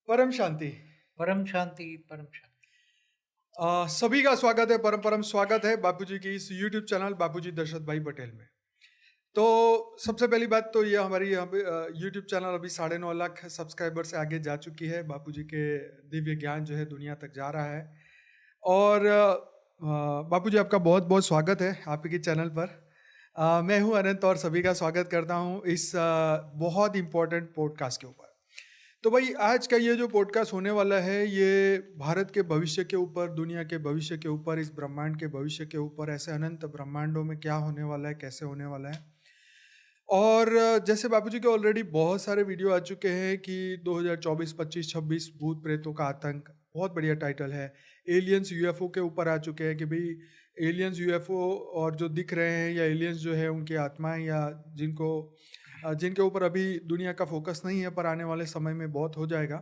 परम शांति। परम शांति परम शांति। सभी का स्वागत है, परम परम स्वागत है बापूजी की इस YouTube चैनल बापूजी दशरथ भाई पटेल में। तो सबसे पहली बात तो ये हमारी YouTube चैनल अभी 9.5 लाख सब्सक्राइबर से आगे जा चुकी है। बापूजी के दिव्य ज्ञान जो है दुनिया तक जा रहा है। और बापूजी आपका बहुत बहुत स्वागत है आपके चैनल पर। मैं हूं अनंत और सभी का स्वागत करता हूं इस बहुत इम्पोर्टेंट पॉडकास्ट के ऊपर। तो भाई आज का ये जो पॉडकास्ट होने वाला है ये भारत के भविष्य के ऊपर, दुनिया के भविष्य के ऊपर, इस ब्रह्मांड के भविष्य के ऊपर, ऐसे अनंत ब्रह्मांडों में क्या होने वाला है, कैसे होने वाला है। और जैसे बापूजी के ऑलरेडी बहुत सारे वीडियो आ चुके हैं कि 2024, 25, 26 भूत प्रेतों का आतंक, बहुत बढ़िया टाइटल है। एलियंस यूएफओ के ऊपर आ चुके हैं कि भाई एलियंस यूएफओ और जो दिख रहे हैं या एलियंस जो है उनकी आत्माएं या जिनके ऊपर अभी दुनिया का फोकस नहीं है पर आने वाले समय में बहुत हो जाएगा।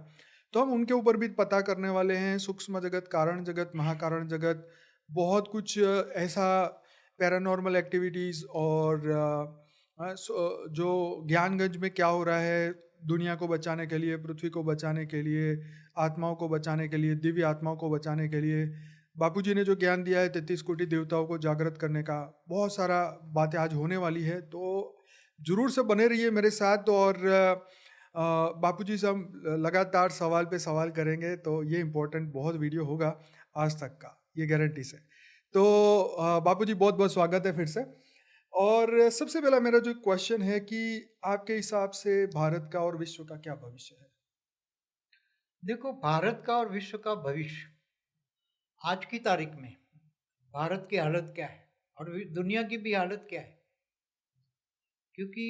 तो हम उनके ऊपर भी पता करने वाले हैं। सूक्ष्म जगत, कारण जगत, महाकारण जगत, बहुत कुछ ऐसा पैरानॉर्मल एक्टिविटीज़ और जो ज्ञानगंज में क्या हो रहा है दुनिया को बचाने के लिए, पृथ्वी को बचाने के लिए, आत्माओं को बचाने के लिए, दिव्य आत्माओं को बचाने के लिए बापूजी ने जो ज्ञान दिया है 33 कोटि देवताओं को जागृत करने का, बहुत सारा बातें आज होने वाली है। तो जरूर से बने रहिए मेरे साथ। और बापूजी से हम लगातार सवाल पे सवाल करेंगे, तो ये इम्पोर्टेंट बहुत वीडियो होगा आज तक का, ये गारंटी से। तो बापूजी बहुत बहुत स्वागत है फिर से। और सबसे पहला मेरा जो क्वेश्चन है कि आपके हिसाब से भारत का और विश्व का क्या भविष्य है? देखो, भारत का और विश्व का भविष्य आज की तारीख में भारत की हालत क्या है और दुनिया की भी हालत क्या है, क्योंकि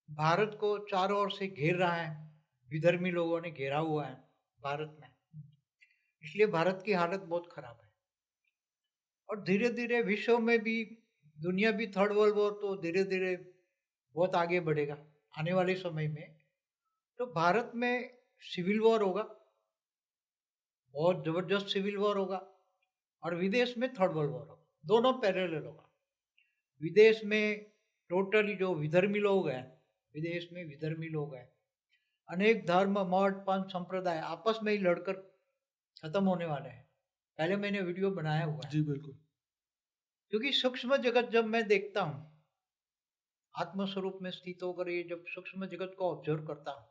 भारत को चारों ओर से घेर रहा है, विधर्मी लोगों ने घेरा हुआ है भारत में। इसलिए भारत की हालत बहुत खराब है और धीरे धीरे विश्व में भी, दुनिया भी थर्ड वर्ल्ड वॉर तो धीरे धीरे बहुत आगे बढ़ेगा आने वाले समय में। तो भारत में सिविल वॉर होगा, बहुत जबरदस्त सिविल वॉर होगा, और विदेश में थर्ड वर्ल्ड वॉर होगा, दोनों पैरेलल होगा। विदेश में टोटली जो विधर्मी लोग हैं, विदेश में विधर्मी लोग हैं, अनेक धर्म, मठ, पंथ, संप्रदाय आपस में ही लड़कर खत्म होने वाले हैं। पहले मैंने वीडियो बनाया हुआ है। जी बिल्कुल। क्योंकि सूक्ष्म जगत जब मैं देखता हूँ, आत्मस्वरूप में स्थित होकर ये जब सूक्ष्म जगत को ऑब्जर्व करता हूँ,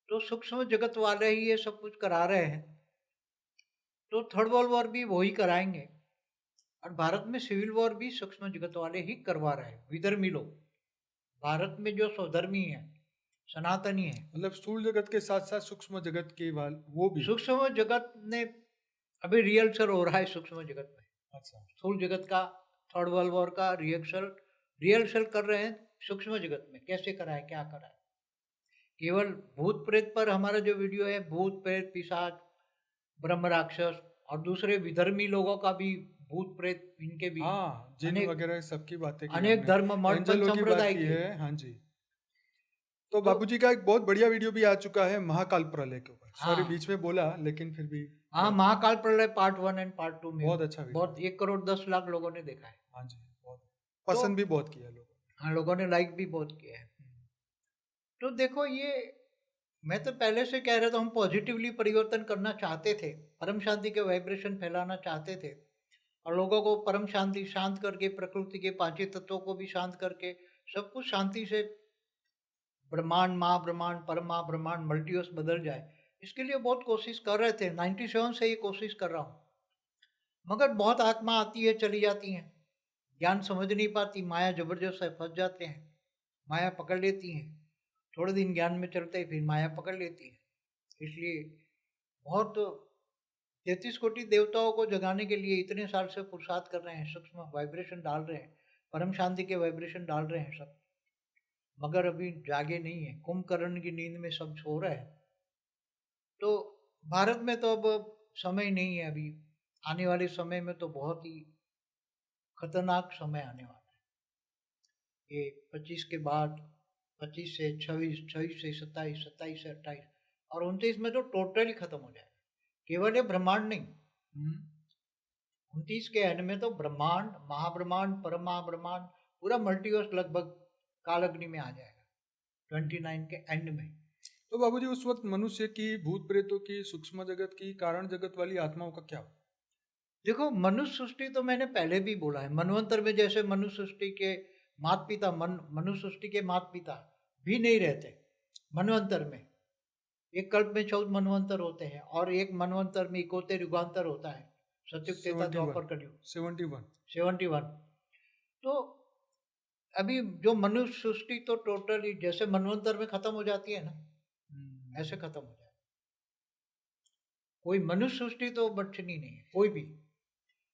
तो सूक्ष्म जगत वाले ही ये सब कुछ करा रहे हैं, तो थर्ड वर्ल्ड वॉर भी वही कराएंगे। और भारत में सिविल वॉर भी सूक्ष्म जगत वाले ही करवा रहे हैं, विधर्मी लोग। भारत में जो स्वधर्मी है, सनातनी है, मतलब स्थूल जगत के साथ साथ सूक्ष्म जगत के वो भी। सूक्ष्म जगत ने अभी रिहर्सल हो रहा है सूक्ष्म जगत में। अच्छा। स्थूल जगत का थर्ड वर्ल्ड वॉर का रिहर्सल कर रहे हैं सूक्ष्म जगत में, कैसे करा है, क्या करा है। केवल भूत प्रेत पर हमारा जो वीडियो है, भूत प्रेत, पिशाच, ब्रह्म राक्षस और दूसरे विधर्मी लोगों का भी, भूत प्रेत इनके भी हाँ, जिन अनेक वगैरह सबकी बातें की अनेक हमने, धर्म, मठ, पंथ, एंजलों की बात संप्रदाय की के। है। हाँ जी। तो तो बापूजी का एक बहुत बढ़िया वीडियो भी आ चुका है महाकाल प्रलय के ऊपर। सॉरी हाँ, बीच में बोला, लेकिन फिर भी हाँ, बहुत महाकाल प्रलय पार्ट 1 एंड पार्ट 2 में बहुत अच्छा वीडियो बहुत है। 1 करोड़ 10 लाख लोगों ने देखा है। हाँ जी, बहुत तो पसंद भी बहुत किया लोगों हाँ, लोगों ने लाइक भी बहुत किया है। तो देखो, ये मैं तो पहले से कह रहा था, हम पॉजिटिवली परिवर्तन करना चाहते थे, परम शांति के वाइब्रेशन फैलाना चाहते थे, और लोगों को परम शांति, शांत करके, प्रकृति के पांचों तत्वों को भी शांत करके, सब कुछ शांति से ब्रह्मांड, महाब्रह्मांड, परम महाब्रह्मांड, मल्टीवर्स बदल जाए, इसके लिए बहुत कोशिश कर रहे थे। 97 से ये कोशिश कर रहा हूँ, मगर बहुत आत्मा आती है, चली जाती हैं, ज्ञान समझ नहीं पाती, माया जबरदस्त है, फंस जाते हैं, माया पकड़ लेती है। थोड़े दिन ज्ञान में चलते ही फिर माया पकड़ लेती है। इसलिए बहुत 33 कोटि देवताओं को जगाने के लिए इतने साल से पुरुषार्थ कर रहे हैं, सूक्ष्म वाइब्रेशन डाल रहे हैं, परम शांति के वाइब्रेशन डाल रहे हैं सब, मगर अभी जागे नहीं है, कुंभकर्ण की नींद में सब सो रहे हैं। तो भारत में तो अब समय नहीं है, अभी आने वाले समय में तो बहुत ही खतरनाक समय आने वाला है। ये 25 के बाद, 25 से 26, 26 से 27, 27 से 28 और 29 में तो टोटली खत्म हो जाएगा। केवल ये ब्रह्मांड नहीं, 29 के एंड में तो ब्रह्मांड, महाब्रह्मांड, परम महाब्रह्मांड, पूरा मल्टीवर्स लगभग काल अग्नि में आ जाएगा 29 के एंड में। तो बाबूजी उस वक्त मनुष्य की, भूत प्रेतों की, सूक्ष्म जगत की, कारण जगत वाली आत्माओं का क्या हुआ? देखो, मनुष्य सृष्टि तो मैंने पहले भी बोला है, मनवंतर में जैसे मनुष्य सृष्टि के माता पिता, मनुष्य सृष्टि के माता पिता भी नहीं रहते मनवंतर में। एक कल्प में 14 मनवंतर होते हैं और एक मनवंतर में इकोतेर युगांतर होता है, सतयुग, त्रेता, 71, द्वापर, कलयुग। 71। 71। तो अभी जो मनुष्य सृष्टि तो टोटली जैसे मनवंतर में खत्म हो जाती है ना, ऐसे खत्म हो जाए। कोई मनुष्य सृष्टि तो बचनी नहीं है कोई भी।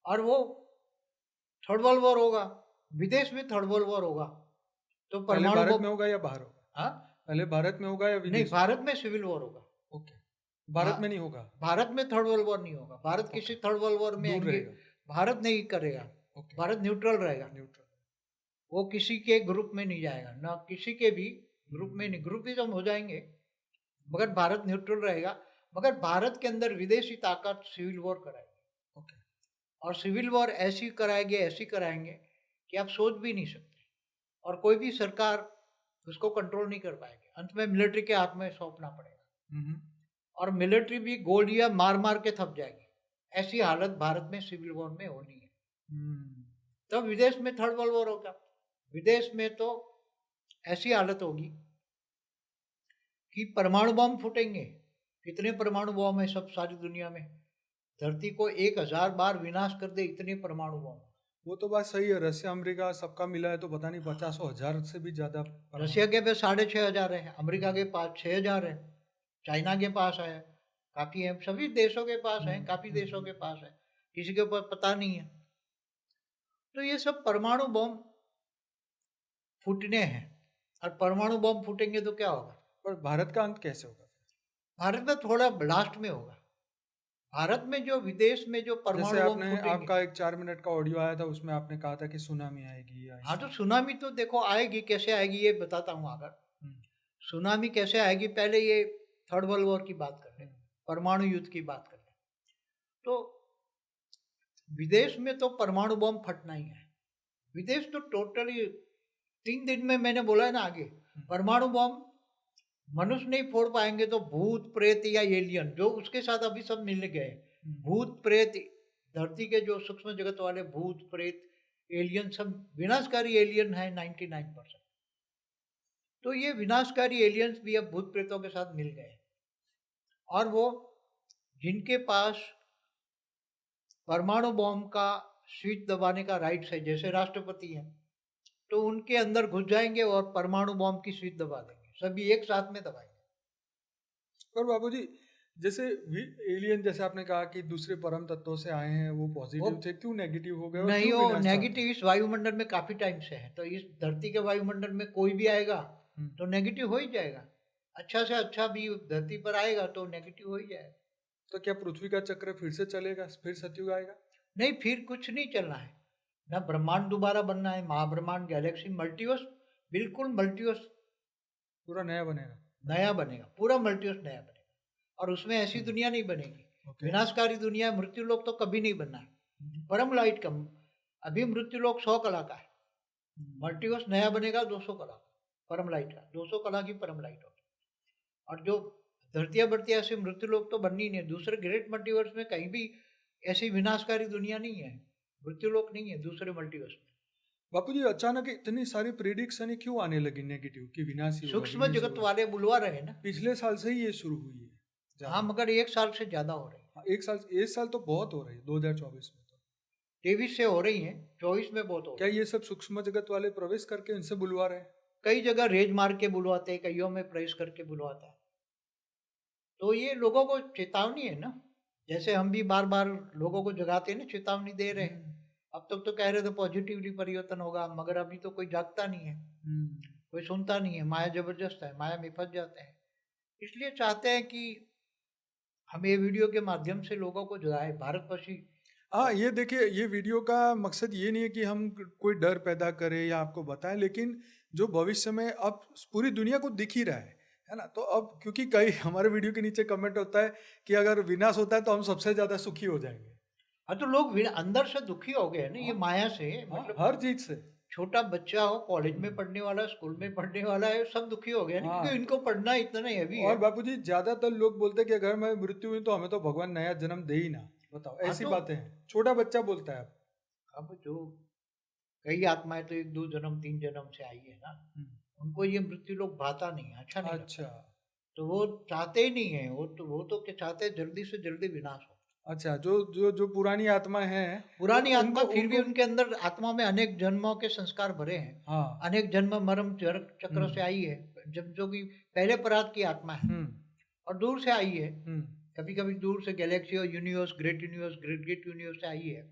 और वो थर्ड वर्ल्ड वॉर होगा, विदेश में थर्ड वर्ल्ड वॉर होगा, तो पहले परमाणु भारत बम। में होगा या बाहर होगा? हाँ, पहले भारत में होगा या नहीं, विदेश में? भारत में सिविल वॉर होगा। ओके, भारत में नहीं होगा? भारत में थर्ड वर्ल्ड वॉर नहीं होगा। भारत किसी थर्ड वर्ल्ड वॉर में दूर आएंगे, रहेगा। भारत नहीं करेगा। ओके, भारत न्यूट्रल रहेगा, न्यूट्रल। वो किसी के ग्रुप में नहीं जाएगा, ना किसी के भी ग्रुप में नहीं। ग्रुपिज्म हो जाएंगे मगर भारत न्यूट्रल रहेगा। मगर भारत के अंदर विदेशी ताकत सिविल वॉर कराएगी। ओके। और सिविल वॉर ऐसी कराएंगे, ऐसी कराएंगे कि आप सोच भी नहीं सकते। और कोई भी सरकार उसको कंट्रोल नहीं कर पाएगी। अंत में मिलिट्री के हाथ में सौंपना पड़ेगा। और मिलिट्री भी गोलियां मार मार के थक जाएगी। ऐसी हालत भारत में सिविल वॉर में होनी है। तब विदेश में थर्ड वर्ल्ड वॉर होगा। विदेश में तो ऐसी हालत होगी कि परमाणु बम फूटेंगे। कितने परमाणु बम है सब सारी दुनिया में? धरती को 1000 बार विनाश कर दे इतने परमाणु बम। वो तो बात सही है, रशिया अमेरिका सबका मिला है तो पता नहीं 50,000 से भी ज्यादा। रशिया के पास 6500 है, अमेरिका के पास 6000 है, चाइना के पास है, काफी है, सभी देशों के पास है, काफी देशों के पास है, किसी के ऊपर पता नहीं है। तो ये सब परमाणु बम फूटने हैं। और परमाणु बम फूटेंगे तो क्या होगा? पर भारत का अंत कैसे होगा? भारत में थोड़ा लास्ट में होगा। भारत में जो विदेश में जो जैसे परमाणु बम आपने, फूटेंगे। आपका एक 4 मिनट का ऑडियो आया था, उसमें आपने कहा था कि सुनामी आएगी या हाँ, तो सुनामी तो देखो आएगी, कैसे आएगी ये बताता हूँ। अगर सुनामी कैसे आएगी, पहले ये थर्ड वर्ल्ड वॉर की बात कर लें, परमाणु युद्ध की बात कर लें। तो विदेश में तो परमाणु बम फटना ही है। विदेश तो टोटली 3 दिन में, मैंने बोला है ना आगे, परमाणु बम मनुष्य नहीं फोड़ पाएंगे तो भूत प्रेत या एलियन, जो उसके साथ अभी सब मिल गए, भूत प्रेत, धरती के जो सूक्ष्म जगत वाले भूत प्रेत एलियन, सब विनाशकारी एलियन है 99%। तो ये विनाशकारी एलियंस भी अब भूत प्रेतों के साथ मिल गए। और वो जिनके पास परमाणु बम का स्विच दबाने का राइट्स है, जैसे राष्ट्रपति हैं, तो उनके अंदर घुस जाएंगे और परमाणु बम की स्विच दबा देंगे, सभी एक साथ में दबाएंगे। और बाबूजी, जैसे एलियन, जैसे आपने कहा कि दूसरे परम तत्वों से आए हैं, वो पॉजिटिव थे, क्यों नेगेटिव हो गए? नहीं, वो नेगेटिव इस वायुमंडल में काफी टाइम से है, तो इस धरती के वायुमंडल में कोई भी आएगा तो नेगेटिव हो ही जाएगा। अच्छा से अच्छा भी धरती पर आएगा तो नेगेटिव हो ही जाएगा। तो क्या पृथ्वी का चक्र फिर से चलेगा, फिर सतयुग आएगा? नहीं, फिर कुछ नहीं चलना है ना, ब्रह्मांड दोबारा बनना है, महाब्रह्मांड, गैलेक्सी, मल्टीवर्स, बिल्कुल मल्टीवर्स पूरा नया बनेगा। नया बनेगा, पूरा मल्टीवर्स नया बनेगा। और उसमें ऐसी दुनिया नहीं बनेगी विनाशकारी दुनिया, मृत्यु लोक तो कभी नहीं बनना है। परम लाइट का अभी मृत्यु लोक 100 कला का है, मल्टीवर्स नया बनेगा 200 कला का, परम लाइट का 200 कला की परम लाइट होगी। और जो धरतियां बढ़ती ऐसे मृत्यु लोक तो बननी नहीं है। दूसरे ग्रेट मल्टीवर्स में कहीं भी ऐसी विनाशकारी दुनिया नहीं है, मृत्यु लोक नहीं है दूसरे मल्टीवर्स में। बापूजी, अचानक इतनी सारी प्रेडिक्शन क्यों आने लगी नेगेटिव की, विनाश ही होगा, सूक्ष्म जगत वाले बुलवा रहे हैं ना। पिछले साल से ही ये शुरू हुई है। हाँ, मगर 1 साल से ज्यादा हो रही है। एक साल तो बहुत हो रही है, 2024 में तो 23 से हो रही है, 24 में बहुत हो क्या ये सब सूक्ष्म जगत वाले प्रवेश करके इनसे बुलवा रहे हैं? कई जगह रेज मार के बुलवाते हैं, कईयों में प्रवेश करके बुलवाता है। तो ये लोगों को चेतावनी है ना, जैसे हम भी बार बार लोगों को जगाते हैं ना, चेतावनी दे रहे हैं। अब तक तो कह रहे थे पॉजिटिवली परिवर्तन होगा, मगर अभी तो कोई जागता नहीं है, कोई सुनता नहीं है। माया जबरदस्त है, माया में फंस जाते हैं। इसलिए चाहते हैं कि हम ये वीडियो के माध्यम से लोगों को जगाए, भारतवर्षी। हाँ, ये देखिए, ये वीडियो का मकसद ये नहीं है कि हम कोई डर पैदा करें या आपको बताएं, लेकिन जो भविष्य में अब पूरी दुनिया को दिख ही रहा है ना। तो अब क्योंकि कई हमारे वीडियो के नीचे कमेंट होता है कि अगर विनाश होता है तो हम सबसे ज्यादा सुखी हो जाएंगे। हाँ, तो लोग अंदर से दुखी हो गए हैं ना, ये माया से, हाँ, मतलब हर चीज से। छोटा बच्चा हो, कॉलेज में हम्म, पढ़ने वाला, स्कूल में पढ़ने वाला है, सब दुखी हो गया ना, क्योंकि हाँ। इनको पढ़ना इतना हैवी और है। बापूजी ज्यादातर लोग बोलते हैं कि अगर मैं मृत्यु हुई तो हमें तो भगवान नया जन्म दे ही ना। बताओ, हाँ, ऐसी तो बातें हैं, छोटा बच्चा बोलता है। अब जो कई आत्माएं तो 1 2 जन्म 3 जन्म से आई है ना, हम्म, उनको ये मृत्यु लोग भाता नहीं है, अच्छा नहीं लगता। अच्छा तो वो चाहते ही नहीं है, वो तो क्या चाहते हैं, जल्दी से जल्दी विनाश हो। अच्छा। जो जो जो पुरानी आत्मा है पुरानी आत्मा उनको फिर भी उनको उनके अंदर आत्मा में अनेक जन्मों के संस्कार भरे हैं, हाँ। अनेक जन्म मरम चक्र से हम्म, आई है, जब जो कि पहले परात की आत्मा है हम्म, और दूर से आई है। हम्म, कभी कभी दूर से गैलेक्सी और यूनिवर्स, ग्रेट ग्रेट यूनिवर्स से आई है।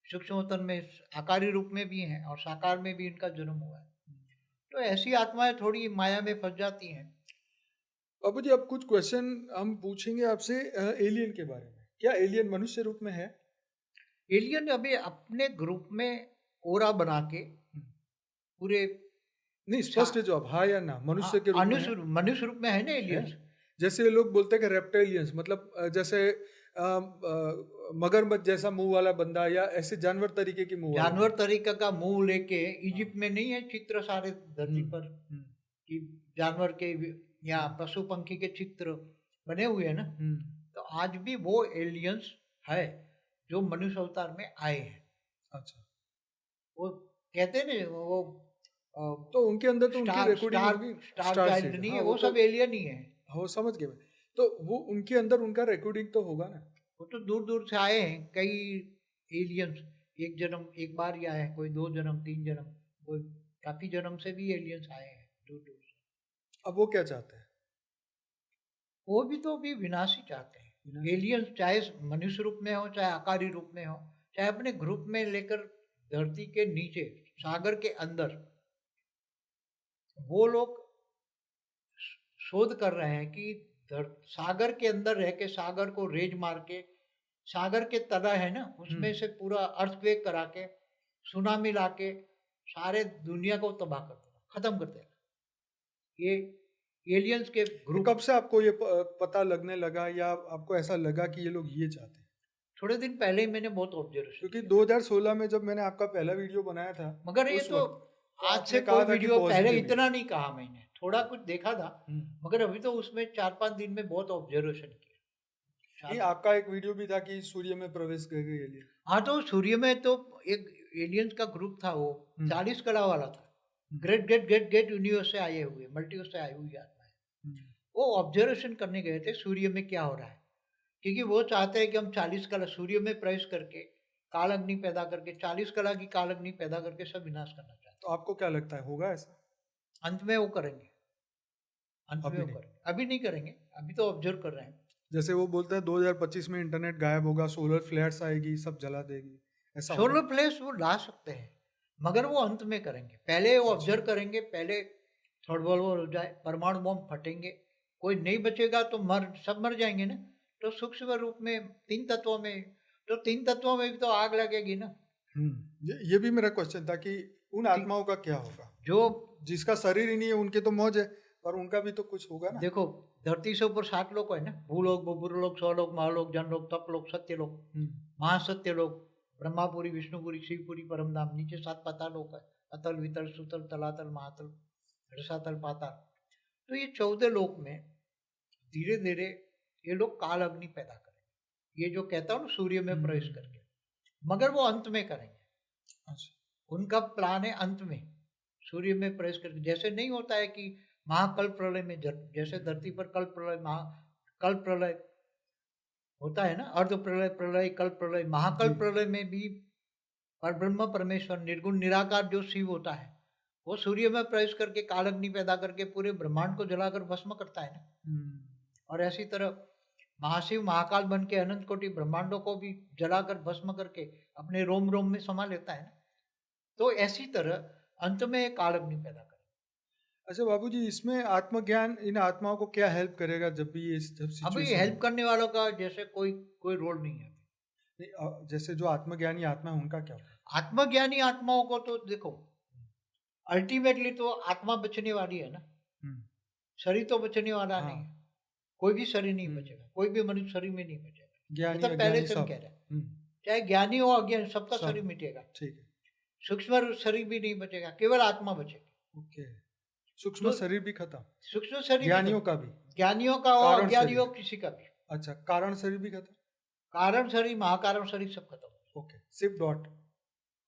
सूक्ष्म तन में आकारी रूप में भी हैं और साकार में भी इनका जन्म हुआ है। तो ऐसी आत्माएं थोड़ी माया में फंस जाती हैं। बाबू जी अब कुछ क्वेश्चन हम पूछेंगे आपसे एलियन के बारे में। क्या एलियन मनुष्य रूप में है? एलियन अभी अपने ग्रुप में ओरा बना के हम्म, पूरे नहीं, स्पष्ट है जवाब, हाँ या ना, मनुष्य के रूप में है? मनुष्य रूप में है ना है? एलियंस। जैसे लोग बोलते हैं कि रेप्टाइलियंस मतलब जैसे मगरमच्छ जैसा मुंह वाला बंदा या ऐसे जानवर तरीके की मुंह वाला जानवर बंदा। तरीका का मुंह लेके हाँ। इजिप्ट में नहीं है चित्र सारे धरती पर, हम्म, कि जानवर के या हम्म, पशु पंखी के चित्र बने हुए हैं ना। हम्म, तो आज भी वो एलियंस है जो मनुष्य अवतार में आए हैं। अच्छा। वो कहते हैं ना, वो तो उनके अंदर तो उनकी स्टार रिकॉर्डिंग स्टार होगी। स्टार स्टार चाइल्ड सीड, नहीं हाँ है, वो वो तो सब एलियन ही है। हो, समझ गए मैं। तो वो उनके अंदर उनका रिकॉर्डिंग तो होगा ना। वो तो दूर दूर से आए हैं कई एलियंस। एक जन्म एक बार ही आए हैं, कोई 2 जन्म 3 जन्म, कोई काफी जन्म से भी एलियंस आए हैं दूर दूर से। अब वो क्या चाहते हैं? वो भी तो भी विनाश ही चाहते हैं। विनाश? एलियंस चाहे मनुष्य रूप में हो, चाहे आकारी रूप में हो, चाहे अपने ग्रुप में लेकर धरती के नीचे सागर के अंदर, वो लोग शोध कर रहे हैं कि सागर के अंदर रह के सागर को रेज मार के, सागर के तला है ना उसमें से पूरा अर्थक्वेक करा के, सुनामी ला के सारे दुनिया को तबाह कर देना, खत्म कर देना। ये एलियंस के ये ग्रुप। कब से आपको ये पता लगने लगा या आपको ऐसा लगा कि ये लोग ये चाहते हैं? थोड़े दिन पहले ही मैंने बहुत ऑब्जर्वेशन क्योंकि किया था। 2016 में जब मैंने आपका पहला वीडियो बनाया था मगर ये उस तो वक्त तो आज से आपने कोई कहा था कि वीडियो पहले पॉजिटिव ही इतना है। नहीं कहा मैंने, थोड़ा कुछ देखा था। हम्म। मगर अभी तो उसमें 4 5 दिन में बहुत ऑब्जर्वेशन किया। नहीं, शायद आपका एक वीडियो भी था कि सूर्य में प्रवेश कर गई एलियन। हाँ, तो सूर्य में तो एक एलियंस का ग्रुप था, वो हम्म, 40 कला वाला था। Hmm, great great great great universe से आए हुए, मल्टीवर्स से आई हुई आत्मा है। हम्म, वो ऑब्जर्वेशन करने गए थे सूर्य में क्या हो रहा है, क्योंकि वो चाहते हैं कि हम 40 कला सूर्य में प्रवेश करके काल अग्नि पैदा करके 40 कला की काल अग्नि पैदा करके सब विनाश करना चाहते तो आपको क्या लगता है होगा ऐसा? हैं। अंत में वो करेंगे, अंत में अभी वो नहीं। करेंगे, अभी नहीं करेंगे, अभी तो ऑब्जर्व कर रहे हैं। जैसे वो बोलते हैं 2025 में इंटरनेट गायब होगा, सोलर फ्लेयर्स आएगी, सब जला देगी, ऐसा होगा? सोलर प्लेस वो ला सकते हैं, मगर वो अंत में करेंगे। पहले वो अच्छा। ऑब्जर्व करेंगे, पहले थर्ड वर्ल्ड वॉर हो जाए, परमाणु बम फटेंगे, कोई नहीं बचेगा तो सब मर जाएंगे ना। तो सूक्ष्म रूप में 3 तत्वों में, तो 3 तत्वों में भी तो आग लगेगी ना। ये भी मेरा क्वेश्चन था कि उन ती- आत्माओं का क्या होगा जो जिसका शरीर ही नहीं है। उनके तो मौज है, पर उनका भी तो कुछ होगा ना। देखो, धरती से ऊपर 7 लोग है ना, भूलोक बुभुरलोक स्वलोक महालोक जनलोक तपलोक सत्यलोक, हम्म, महासत्यलोक, ब्रह्मापुरी विष्णुपुरी शिवपुरी परमधाम, नीचे 7 पाताल लोक है, अतल वितल सुतल तलातल महातल रसातल पाताल। तो ये 14 लोक में धीरे धीरे ये लोग काल अग्नि पैदा करेंगे, ये जो कहता हूँ ना सूर्य में प्रवेश करके, मगर वो अंत में करेंगे। अच्छा। उनका प्लान है अंत में सूर्य में प्रवेश करके। जैसे नहीं होता है कि महाकल प्रलय में जैसे धरती पर कल प्रलय कल प्रलय होता है ना, अर्ध प्रलय प्रलय कल प्रलय, महाकल जी। प्रलय में भी पर ब्रह्म परमेश्वर निर्गुण निराकार जो शिव होता है, वो सूर्य में प्रवेश करके काल अग्नि पैदा करके पूरे ब्रह्मांड को जलाकर भस्म करता है ना। हम्म, और ऐसी तरह महाशिव महाकाल बन के अनंत कोटि ब्रह्मांडों को भी जलाकर भस्म करके अपने रोम रोम में समा लेता है ना। तो ऐसी तरह अंत में एक काल अग्नि पैदा करे। अच्छा बाबूजी, इसमें आत्मज्ञान इन आत्माओं को क्या हेल्प करेगा जब भी ये जब अब ये सिचुएशन हेल्प करने वालों का जैसे कोई कोई रोल नहीं है। जैसे जो आत्मज्ञानी आत्मा है उनका क्या होगा? आत्मज्ञानी आत्माओं को तो देखो, अल्टीमेटली तो आत्मा बचने वाली है ना, हम्म, शरीर तो बचने वाला नहीं हाँ। है। कोई भी शरीर नहीं हम्म, बचेगा, कोई भी मनुष्य शरीर में नहीं बचेगा। ये ज्ञानी तो पहले अज्ञानी से हम सब। कह रहे हैं, चाहे ज्ञानी हो अज्ञानी, सबका सब शरीर मिटेगा। ठीक है। सूक्ष्म शरीर भी नहीं बचेगा, केवल आत्मा बचेगी। ओके, सूक्ष्म तो शरीर भी खत्म, सूक्ष्म शरीर भी ज्ञानियों खत्म, का भी, ज्ञानियों का हो, कारण अज्ञानियों शरीर, किसी का भी। अच्छा कारण शरीर भी खत्म। कारण शरीर, महाकारण शरीर सब खत्म। ओके, सिर्फ डॉट,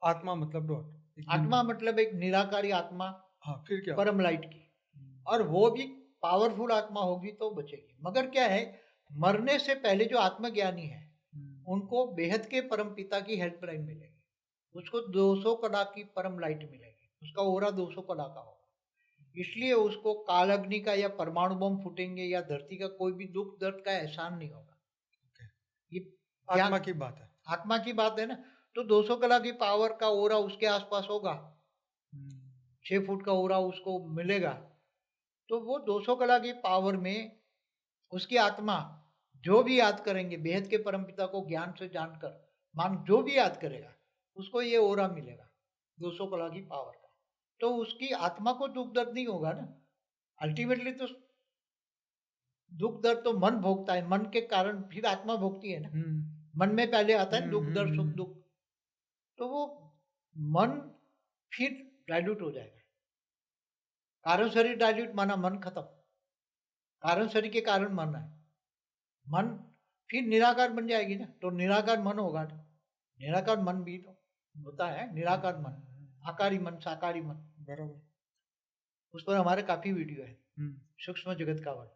आत्मा मतलब डॉट, एक आत्मा बिंदु। मतलब एक निराकारी आत्मा, हाँ, फिर क्या परम लाइट की, और वो भी पावरफुल आत्मा होगी तो बचेगी। मगर क्या है, मरने से पहले जो आत्मज्ञानी है उनको बेहद के परम पिता की हेल्पलाइन मिलेगी, उसको 200 कला की परम लाइट मिलेगी, उसका ओरा 200 कला का होगा। इसलिए उसको काल अग्नि का या परमाणु बम फूटेंगे या धरती का कोई भी दुख दर्द का एहसान नहीं होगा। ये आत्मा ज्ञान, की बात है। आत्मा की बात है ना। तो 200 कला की पावर का ओरा उसके आसपास होगा, 6 फुट का ओरा उसको मिलेगा। तो वो 200 कला की पावर में उसकी आत्मा जो भी याद करेंगे बेहद के परमपिता को ज्ञान से जानकर, मान जो भी याद करेगा उसको ये ओरा मिलेगा 200 कला की पावर का। तो उसकी आत्मा को दुख दर्द नहीं होगा ना। अल्टीमेटली तो दुख दर्द तो मन भोगता है, मन के कारण फिर आत्मा भोगती है ना। मन में पहले आता है दुख दर्द सुख दुख। तो वो मन फिर डाइल्यूट हो जाएगा। कारण शरीर डाइल्यूट माना मन खत्म, कारण शरीर के कारण मन है, मन फिर निराकार बन जाएगी ना। तो निराकार मन होगा ना, निराकार मन भी तो होता है, निराकार मन, आकारी मन, साकारी मन, बराबर। उस पर हमारे काफी वीडियो है, सूक्ष्म जगत का वन।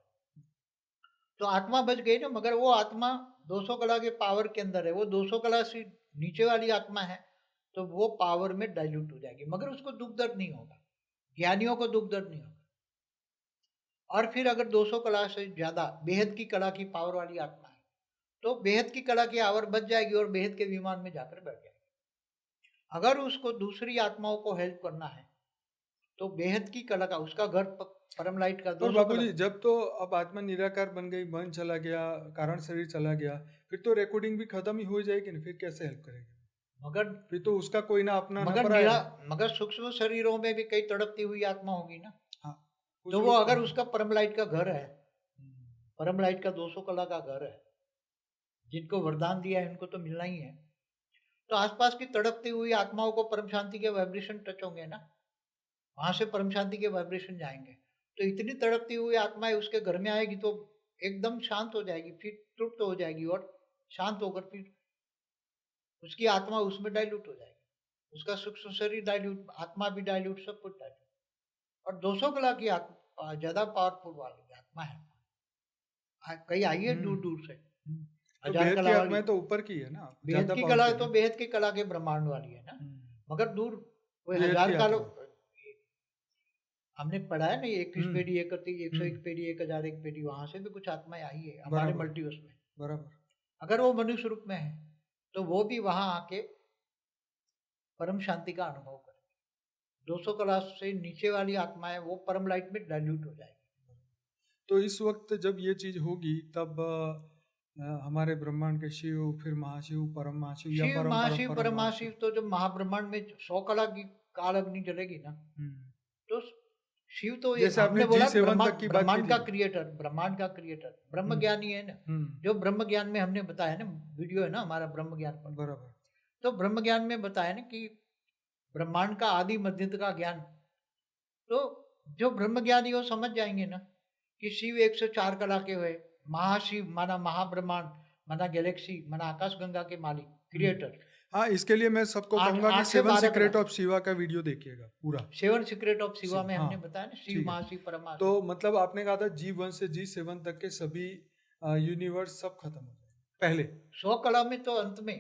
तो आत्मा बच गई ना, मगर वो आत्मा 200 कला के पावर के अंदर है, वो 200 कला से नीचे वाली आत्मा है, तो वो पावर में डाइल्यूट हो जाएगी, मगर उसको दुख दर्द नहीं होगा, ज्ञानियों को दुख दर्द नहीं होगा। और फिर अगर 200 कला से ज्यादा बेहद की कला की पावर वाली आत्मा है तो बेहद की कला की आवर बच जाएगी और बेहद के विमान में जाकर बैठ जाएगी। अगर उसको दूसरी आत्माओं को हेल्प करना है तो बेहद की कला का, उसका घर परम लाइट का पर 200 कला। बाबूजी, जब तो अब आत्मा निराकार बन गई, मन चला गया, कारण शरीर चला गया, फिर तो रिकॉर्डिंग भी खत्म ही हो जाएगी ना, फिर कैसे हेल्प करेगी? मगर फिर तो उसका कोई ना अपना ना मगर पराया निरा है। मगर सूक्ष्म शरीरों में भी कई तड़पती हुई आत्मा होगी ना। हाँ, कुछ तो वो लोग अगर उसका परम लाइट का घर है, हम्म, परम लाइट का 200 कला का घर है, जिनको वरदान दिया है उनको तो मिलना ही है। तो आसपास की तड़पती हुई आत्माओं को परम शांति के वाइब्रेशन टच होंगे ना, वहां से परम शांति के वाइब्रेशन जाएंगे। तो इतनी तड़पती हुई आत्माएं उसके घर में आएगी तो एकदम शांत हो जाएगी, फिर तृप्त हो जाएगी और शांत होकर फिर उसकी आत्मा उसमें डाइल्यूट हो जाएगी, उसका सूक्ष्म शरीर डाइल्यूट, आत्मा भी डाइल्यूट, सब कुछ डाइल्यूट। और 200 कला की आत्मा ज्यादा पावरफुल वाली आत्मा है। कई आई है दूर दूर से, तो 1000 बेहद की कला वाली। आत्माएं तो ऊपर की है ना, बेहद ज्यादा की पावर कला की है तो ना। बेहद की कला के ब्रह्मांड वाली है ना, मगर दूर कोई बेहद 1000 की काल। आत्मा। हमने पढ़ा है ना 21 पेढ़ी 101 हम्म, पेढ़ी 1001 पेढ़ी, वहां से भी कुछ आत्माएं आई है हमारे बराबर मल्टीवर्स में। बराबर। अगर वो मनुष्य रूप में है तो वो भी वहां आके परम शांति का अनुभव करे। 200 कला से नीचे वाली आत्माएं वो परम लाइट में डाइल्यूट हो जाएगी। तो इस वक्त जब ये चीज होगी तब हमारे ब्रह्मांड के शिव, फिर महाशिव, परम महाशिव या शिव परम परम महाशिव परम परम महाशिव, तो जब महाब्रह्मांड में 100 कला की काल अग्नि जलेगी ना, तो शिव तो ये जैसे आपने हमने बोला G7 तक ब्रह्मांड, की बात की ब्रह्मांड का थी। क्रिएटर, ब्रह्मांड का क्रिएटर ब्रह्म ज्ञानी है ना। जो ब्रह्म ज्ञान में हमने बताया ना, वीडियो है ना हमारा ब्रह्म ज्ञान पर, बराबर। तो ब्रह्म ज्ञान में बताया ना कि ब्रह्मांड का आदि मध्यंत का ज्ञान। तो जो ब्रह्म ज्ञानी वो समझ जाएंगे ना कि शिव 104 कला के हुए, महाशिव माना महाब्रह्मांड, माना गैलेक्सी, माना आकाश गंगा के मालिक, क्रिएटर। हाँ, इसके लिए मैं सबको आठ कहूंगा कि 8 से 7 12 सीक्रेट कला, ऑफ शिवा का वीडियो देखिएगा पूरा। 7 सीक्रेट ऑफ शिवा में हाँ, हमने बताया ना, शिव ठीक है। महाशिव परमाशिव। तो मतलब आपने कहा था G1 से G7 तक के सभी यूनिवर्स सब खत्म हो जाए पहले 100 कला में तो अंत में,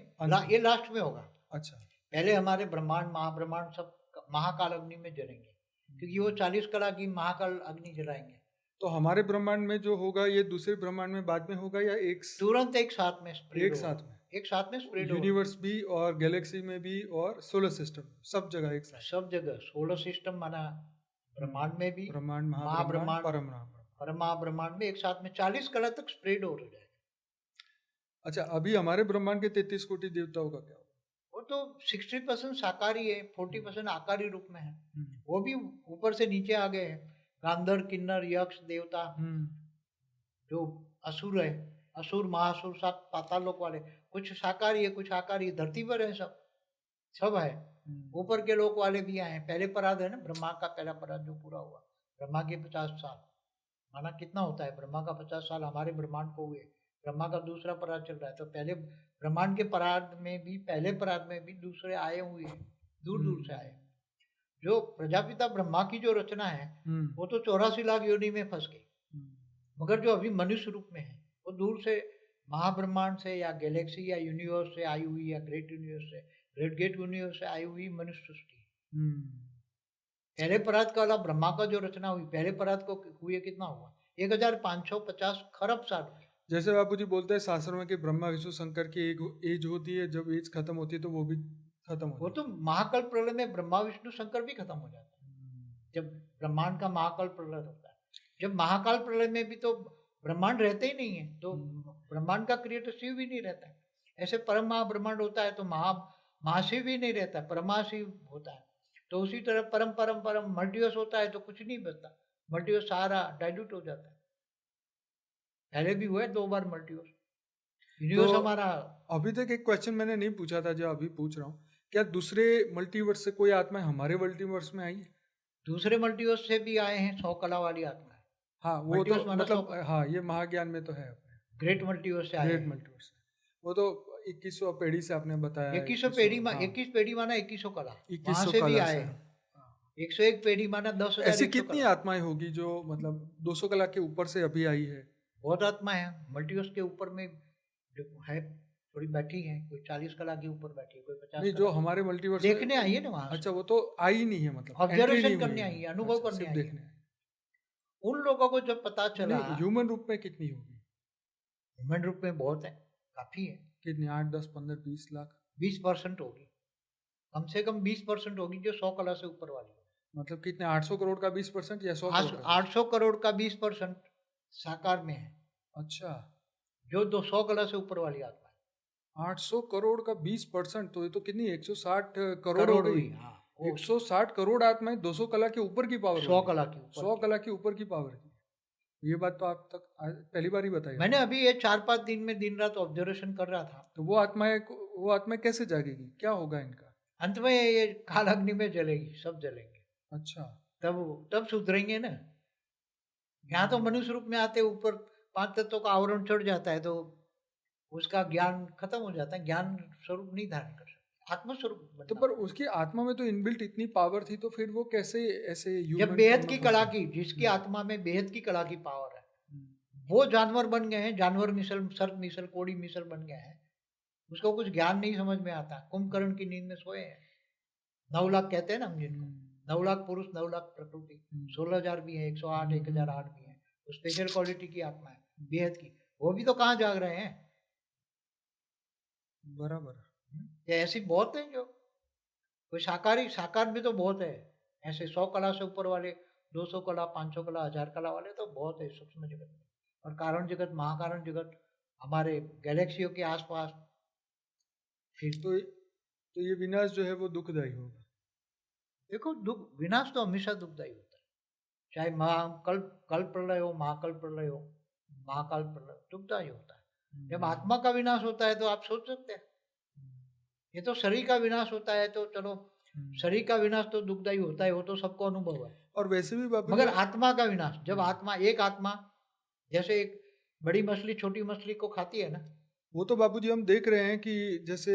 ये लास्ट में होगा। अच्छा, पहले हमारे ब्रह्मांड महाब्रह्मांड सब महाकाल अग्नि में जलेंगे, क्योंकि वो 40 कला की महाकाल अग्नि जलाएंगे। तो हमारे ब्रह्मांड में जो होगा ये दूसरे ब्रह्मांड में बाद में होगा या एक तुरंत एक साथ में स्प्रेड एक होगा, साथ में? एक साथ में स्प्रेड होगा, यूनिवर्स भी और गैलेक्सी में भी और सोलर सिस्टम सब जगह एक साथ। सब जगह। सोलर सिस्टम माना ब्रह्मांड में भी, ब्रह्मांड, महाब्रह्मांड, परम परमहाब्रह्मांड में एक साथ में 40 कला तक स्प्रेड हो जाएगा। अच्छा, अभी हमारे ब्रह्मांड के 33 कोटि देवताओं का क्या होगा? वो तो 60% साकारी है, 40% आकारी रूप में है। वो भी ऊपर से नीचे आ गए हैं, गांधर, किन्नर, यक्ष, देवता, जो असुर है, असुर महासुर, सात पाताल लोक वाले, कुछ साकारी है कुछ आकारी, धरती पर है सब। सब है। ऊपर के लोक वाले भी आए हैं। पहले पराद है ना, ब्रह्मा का पहला पराद जो पूरा हुआ, ब्रह्मा के 50 साल, माना कितना होता है, ब्रह्मा का 50 साल हमारे ब्रह्मांड को हुए, ब्रह्मा का दूसरा पराद चल रहा है, तो पहले ब्रह्मांड के पराद में भी, पहले पराद में भी दूसरे आए हुए हैं, दूर दूर से आए। जो प्रजापिता ब्रह्मा की जो रचना है वो तो 84 लाख योनि में फंस गई, मगर जो अभी मनुष्य रूप में है वो दूर से महाब्रह्मांड से या गैलेक्सी या यूनिवर्स से आई हुई, या ग्रेट यूनिवर्स से, ग्रेट गेट यूनिवर्स से आई हुई मनुष्य सृष्टि। पहले परात का वाला ब्रह्मा का जो रचना हुई, पहले परात को हुए कितना हुआ, 1550 खरब साल हुए। जैसे बापूजी बोलते हैं शास्त्रों में कि ब्रह्मा विष्णु शंकर की एक एज होती है, जब एज खत्म होती है तो वो भी खत्म वो तो महाकल्प प्रलय में ब्रह्मा विष्णु शंकर भी खत्म हो जाता है, जब ब्रह्मांड का महाकाल प्रलय होता है। जब महाकाल प्रलय में भी तो ब्रह्मांड रहते ही नहीं है, तो ब्रह्मांड का क्रिएटर शिव भी नहीं रहता है। ऐसे परम महाब्रह्मांड होता है तो महाशिव भी नहीं रहता, परमाशिव होता है। तो उसी तरह परम परम परम मल्टीवर्स होता है तो कुछ नहीं बचता, मल्टीवर्स सारा डाइल्यूट हो जाता है। पहले भी हुआ है 2 बार मल्टीवर्स, यूनिवर्स तो हमारा। अभी तक एक क्वेश्चन मैंने नहीं पूछा था जो अभी पूछ रहा हूँ, क्या दूसरे मल्टीवर्स से कोई आत्मा हमारे मल्टीवर्स में आई है? दूसरे मल्टीवर्स से भी आए हैं 100 कला वाली आत्मा है। हाँ वो तो मतलब हाँ ये महाज्ञान में तो है अपने ग्रेट मल्टीवर्स से आए, ग्रेट मल्टीवर्स वो तो 2100 पेढ़ी से आपने बताया, 2100 पेढ़ी, 21 पेढ़ी माना 2100 कला, वहां 2100 से भी कला आए से। हैं। 101 पेढ़ी माना 10,000। ऐसी कितनी आत्माएं होगी जो मतलब 200 कला के ऊपर से अभी आई है? बहुत आत्मा है मल्टीवर्स के ऊपर में है, थोड़ी बैठी है, कोई 40 कला के ऊपर बैठी है, कोई 50 नहीं, जो हमारे मल्टीवर्स देखने आई है ना वहां। अच्छा वो तो आई नहीं है, मतलब ऑब्जर्वेशन करने आई है, अनुभव करने आई देखने है। उन लोगों को जब पता चला, ह्यूमन रूप में कितनी होगी? ह्यूमन रूप में बहुत है, काफी है। कितनी, 8 10 15 20 लाख? 20% होगी, कम से कम 20% होगी जो 100 कला से ऊपर वाली। मतलब कितने, 800 करोड़ का 20% या 100 करोड़ का? 800 करोड़ का 20% साकार में है। अच्छा, जो 200 कला से ऊपर वाली आत्मा है। 800 करोड़ का 20%, तो ये तो कितनी 160 करोड़ हो गई। हाँ, 160 करोड़ आत्माएं 200 कला के ऊपर की पावर, 100 कला की ऊपर, 100 कला के ऊपर की पावर की। ये बात तो आप तक पहली बार ही बताई मैंने अभी ये 4-5 दिन में दिन रात ऑब्जर्वेशन कर रहा था। तो वो आत्माएं कैसे जागेगी, क्या होगा इनका? अंत में ये काल अग्नि में जलेगी, सब जलेंगे। अच्छा, तब सुधरेंगे ना। यहाँ तो मनुष्य रूप में आते ऊपर 5 तत्वों का आवरण चढ़ जाता है तो उसका ज्ञान खत्म हो जाता है, ज्ञान स्वरूप नहीं धारण कर सकते, आत्मस्वरूप। तो पर उसकी आत्मा में तो इनबिल्ट इतनी पावर थी, तो फिर वो कैसे ऐसे जब बेहद की कला की, जिसकी आत्मा में बेहद की कला की पावर है, वो जानवर बन गए हैं, जानवर मिसल, सर्प मिसल, कोड़ी मिसल बन गए हैं। उसको कुछ ज्ञान नहीं समझ में आता, कुंभकर्ण की नींद में सोए हैं। 9 लाख कहते हैं ना हम जिनको, 9 लाख पुरुष 9 लाख प्रकृति, 16,000 भी है, 108 1008 भी है, तो स्पेशल क्वालिटी की आत्मा है बेहद की, वो भी तो कहाँ जाग रहे हैं। बराबर, ऐसी बहुत है जो कोई साकार भी तो बहुत है। ऐसे 100 कला से ऊपर वाले, 200 कला, 500 कला, 1000 कला वाले तो बहुत है सूक्ष्म जगत में। और कारण जगत, महाकारण जगत, हमारे गैलेक्सियों के आसपास। तो ये विनाश जो है वो दुखदायी होगा। देखो, विनाश तो हमेशा दुखदायी होता है, चाहे कल प्रलय हो, महाकल प्रलय हो, महाकाल प्रलय, दुखदायी होता है। जब आत्मा का विनाश होता है तो आप सोच सकते हैं, ये तो शरीर का विनाश होता है तो चलो, शरीर का विनाश तो दुखदायी होता है, वो तो सबको अनुभव है। और वैसे भी मगर आत्मा का विनाश, जब एक आत्मा जैसे एक बड़ी मछली छोटी मछली को खाती है ना, वो तो बापूजी हम देख रहे हैं कि जैसे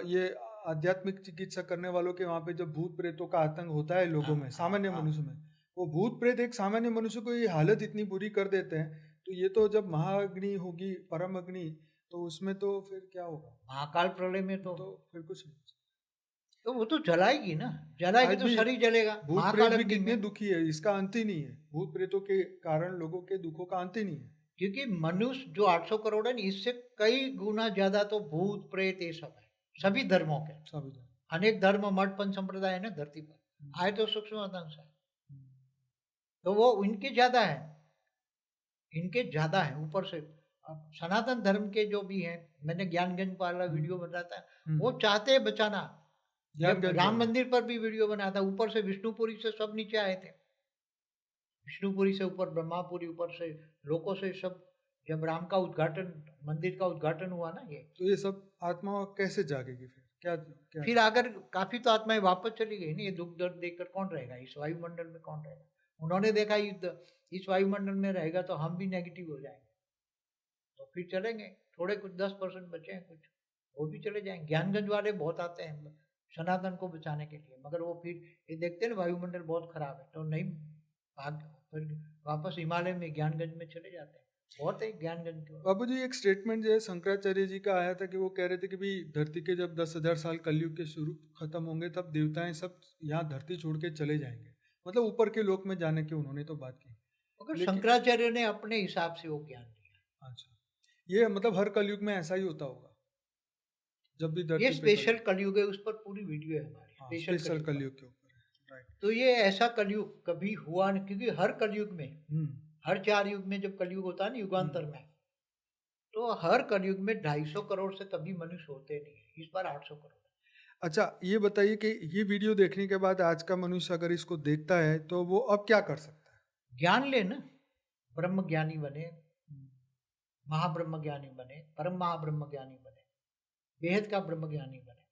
ये आध्यात्मिक चिकित्सा करने वालों के वहां पे जब भूत प्रेतों का आतंक होता है लोगों में, सामान्य मनुष्य में, वो भूत प्रेत एक सामान्य मनुष्य को ये हालत इतनी बुरी कर देते हैं, तो ये तो जब महाअग्नि होगी, परम अग्नि, तो उसमें तो फिर क्या होगा? महाकाल प्रलय में तो फिर कुछ नहीं, तो वो तो जलाएगी ना, जलाएगी तो शरीर जलेगा। भूत प्रेत भी कितने दुखी है, इसका अंत ही नहीं है। भूत प्रेतों के कारण लोगों के दुखों का अंत ही नहीं है, क्योंकि मनुष्य जो 800 करोड़ है, इससे कई गुना ज्यादा तो भूत प्रेत ये सब है, सभी धर्मों के, सभी अनेक धर्म, मठ, पंच संप्रदाय है ना धरती पर, आए तो सूक्ष्म अंश है, तो वो इनके ज्यादा है, ऊपर से। सनातन धर्म के जो भी हैं, मैंने ज्ञानगंज वाला वीडियो बनाया था, वो चाहते हैं बचाना। जब राम मंदिर पर भी वीडियो बनाया था, ऊपर से विष्णुपुरी से सब नीचे आए थे, विष्णुपुरी से ऊपर ब्रह्मापुरी, ऊपर से लोकों से सब, जब राम का उद्घाटन, मंदिर का उद्घाटन हुआ ना, ये तो ये सब आत्मा कैसे जागेगी फिर? क्या क्या फिर अगर काफी तो आत्माएं वापस चली गई नहीं, ये दुख दर्द देखकर कौन रहेगा इस वायुमंडल में, कौन रहेगा? उन्होंने देखा इस वायुमंडल में रहेगा तो हम भी नेगेटिव हो जाएंगे, तो फिर चलेंगे। थोड़े कुछ 10% बचे हैं कुछ, वो भी चले जाएंगे। ज्ञानगंज वाले बहुत आते हैं सनातन को बचाने के लिए, मगर वो फिर ये देखते हैं ना वायुमंडल बहुत खराब है तो नहीं भाग, फिर वापस हिमालय में ज्ञानगंज में चले जाते हैं। बहुत है ज्ञानगंज के। बाबू जी, एक स्टेटमेंट जो है शंकराचार्य जी का आया था कि वो कह रहे थे कि भाई धरती के जब 10,000 साल कलयुग के शुरू खत्म होंगे तब देवताएं सब यहाँ धरती छोड़ के चले जाएंगे, मतलब ऊपर के लोक में जाने की उन्होंने तो बात की। मगर लेकिन शंकराचार्य ने अपने हिसाब से वो ज्ञान दिया। अच्छा, ये मतलब हर कलयुग में ऐसा ही होता होगा जब भी ये धरती पे स्पेशल कलयुग है, उस पर पूरी वीडियो है हमारी, हाँ, स्पेशल स्पेशल कलयुग पर। कलयुग के ऊपर है, राइट। तो ये ऐसा कलयुग कभी हुआ नहीं, क्योंकि हर कलयुग में, हम्म हर 4 युग में जब कलयुग होता है ना युगांतर हम्म। में, तो हर कलयुग में 250 करोड़ से कभी मनुष्य होते नहीं है। इस बार 800 करोड़। अच्छा, ये बताइए कि ये वीडियो देखने के बाद आज का मनुष्य अगर इसको देखता है तो वो अब क्या कर सकता है? ज्ञान ले ना, ब्रह्म ज्ञानी बने, हम्म, महाब्रह्म ज्ञानी बने, परम महाब्रह्म ज्ञानी बने, बेहद का ब्रह्म ज्ञानी बने।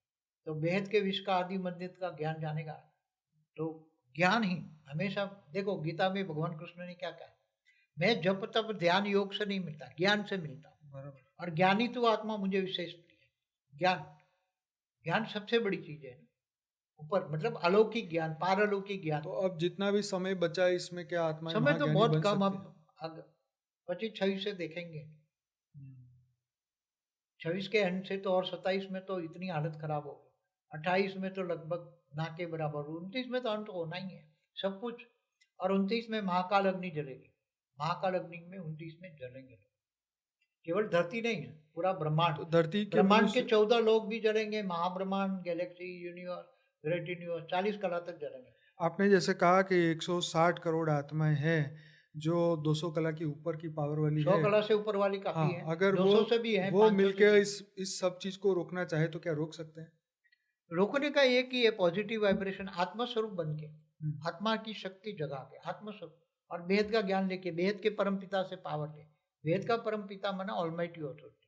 तो बेहद के विश्व का आदि मध्य का ज्ञान जानेगा तो ज्ञान ही हमेशा। देखो गीता में भगवान कृष्ण ने क्या कहा, मैं जप तप ध्यान योग से नहीं मिलता, ज्ञान से मिलता हूँ। बराबर। और ज्ञानी तो आत्मा मुझे विशेष प्रिय है। ज्ञान, ज्ञान सबसे बड़ी चीज है ना, ऊपर मतलब अलौकिक ज्ञान, पारलौकिक ज्ञान। तो अब जितना भी समय बचा है इसमें क्या आत्माएं समय तो महाज्ञानी बहुत बन कम, सकती है? अब 25-26 से देखेंगे। हम्म, 26 के एंड से तो, और 27 में तो इतनी हालत खराब हो गई, 28 में तो लगभग ना के बराबर, 29 में तो अंत होना ही है सब कुछ। और 29 में महाकाल अग्नि जलेगी, महाकाल अग्नि में 29 में जलेंगे लोग। केवल धरती नहीं है, पूरा ब्रह्मांड, तो धरती के ब्रह्मांड के मनुष्य 14 लोग भी जलेंगे, महाब्रह्मांड, गैलेक्सी, यूनिवर्स, ग्रेट यूनिवर्स, 40 कला तक जलेंगे। आपने जैसे कहा कि 160 करोड़ आत्माएं हैं जो 200 कला की ऊपर की पावर वाली 100 है। कला से ऊपर वाली काफी है, हाँ, अगर 200 से भी है, वो 500 से मिलके भी। इस सब चीज को रोकना चाहे तो क्या रोक सकते हैं? रोकने का एक ही है, पॉजिटिव वाइब्रेशन, आत्मा स्वरूप बन के, हम्म, आत्मा की शक्ति जगा के, आत्मा स्वरूप, और वेद का ज्ञान लेके, वेद के परम पिता से पावर ले। वेद का परम पिता माना ऑलमाइटी अथॉरिटी।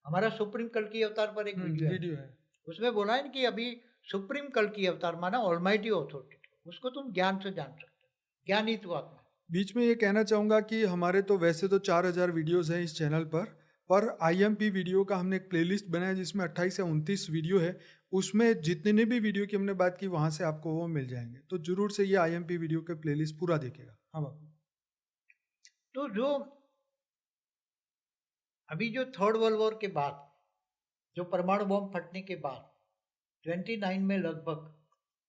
हमारा सुप्रीम कल की अवतार पर एक वीडियो है, वीडियो है। उसमें बोला है ना कि अभी सुप्रीम कल की अवतार माना ऑलमाइटी अथॉरिटी, उसको तुम ज्ञान से जान सकते हो, ज्ञान ही तो आत्मा। बीच में ये कहना चाहूंगा कि हमारे तो वैसे तो 4,000 वीडियोस हैं इस चैनल पर आईएमपी वीडियो का हमने एक प्लेलिस्ट बनाया जिसमें 28 से 29 वीडियो है। उसमें जितने भी वीडियो की हमने बात की वहां से आपको वो मिल जाएंगे, तो जरूर से ये आईएमपी वीडियो के प्लेलिस्ट पूरा देखेगा। हाँ बाबू। तो जो अभी जो थर्ड वर्ल्ड वॉर के बाद, जो परमाणु बम फटने के बाद 29 में लगभग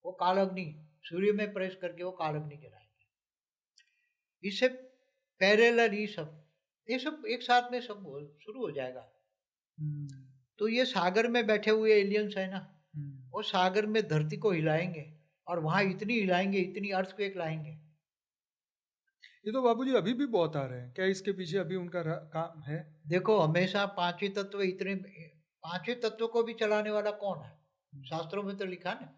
वो काल अग्नि सूर्य में प्रवेश करके वो काल अग्नि जलाएंगे। इससे पैरेलल ये सब एक साथ में सब शुरू हो जाएगा। हम्म, तो ये सागर में बैठे हुए एलियंस है ना, हम्म। वो सागर में धरती को हिलाएंगे, और वहां इतनी हिलाएंगे, इतनी अर्थक्वेक लाएंगे। ये तो बाबूजी अभी भी बहुत आ रहे हैं, क्या इसके पीछे अभी उनका काम है? देखो हमेशा पांचवें तत्व, इतने पांचवें तत्व को भी चलाने वाला कौन है? शास्त्रों में तो लिखा ना,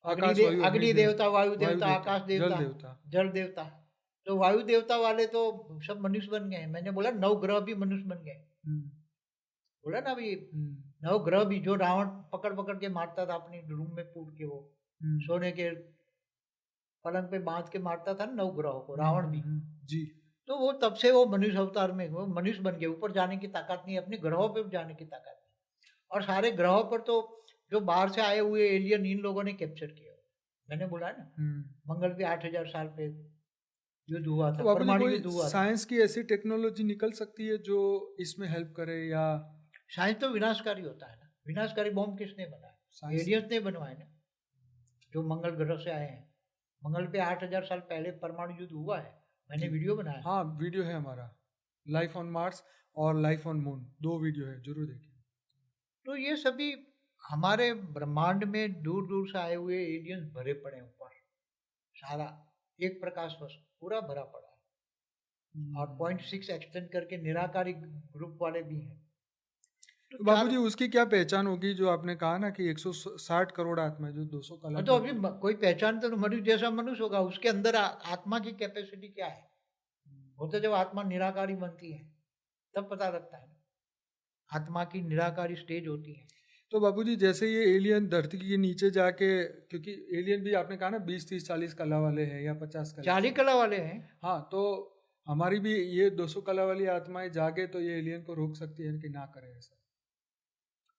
आकाश, वायु, अग्नि, अग्नि देवता, वायु वायु देवता, देवता, आकाश जल देवता, देवता। जल देवता। तो वायु देवता वाले तो सब मनुष्य बन गए। मैंने बोला 9 ग्रह भी मनुष्य बन गए, हम्म, बोला ना अभी। हम्म, 9 ग्रह भी, जो रावण पकड़ पकड़ के मारता था अपनी रूम में पूट के, वो हम्म, सोने के पलंग पे बांध के मारता था 9 ग्रहों को, रावण भी। जी। तो वो तब से वो मनुष्य अवतार में वो मनुष्य बन गए। ऊपर जाने की ताकत नहीं, अपने ग्रहों पे जाने की ताकत नहीं। और सारे ग्रहों पर तो जो बाहर से आए हुए एलियन इन लोगों ने कैप्चर किया। मैंने बोला ना, मंगल पे 8,000 साल पे युद्ध हुआ तो था, बाबूजी परमाणु कोई युद्ध हुआ था। साइंस की ऐसी टेक्नोलॉजी निकल सकती है जो इसमें हेल्प करे, या साइंस तो विनाशकारी होता है ना। विनाशकारी बॉम्ब किसने बनाया? साइंस? एलियंस ने बनवाए ना, जो मंगल ग्रह से आए हैं। मंगल पे 8,000 साल पहले परमाणु युद्ध हुआ है, मैंने वीडियो बनाया। हाँ, वीडियो है हमारा, लाइफ ऑन मार्स और लाइफ ऑन मून, 2 वीडियो है, जरूर देखिए। तो ये सभी हमारे ब्रह्मांड में दूर दूर से आए हुए एलियंस भरे पड़े हैं ऊपर, सारा एक प्रकाश वर्ष पूरा भरा पड़ा है। और 0.6 एक्सटेंड करके निराकारी ग्रुप वाले भी हैं। तो तो बाबूजी उसकी क्या पहचान होगी जो आपने कहा ना कि 160 करोड़ आत्मा जो 200 कला तो की अभी ऊपर? कोई पहचान तो मनुष्य जैसा मनुष्य होगा, उसके अंदर आत्मा की कैपेसिटी क्या है, वो तो जब आत्मा निराकारी बनती है तब पता लगता है। आत्मा की निराकारी स्टेज होती है। तो बापूजी जैसे ये एलियन धरती के नीचे जाके, क्योंकि एलियन भी आपने कहा ना 20 30 40 कला वाले हैं या 50 कला 40 कला वाले हैं। हाँ, तो हमारी भी ये 200 कला वाली आत्माएं जागे तो ये एलियन को रोक सकती है कि ना करे ऐसा?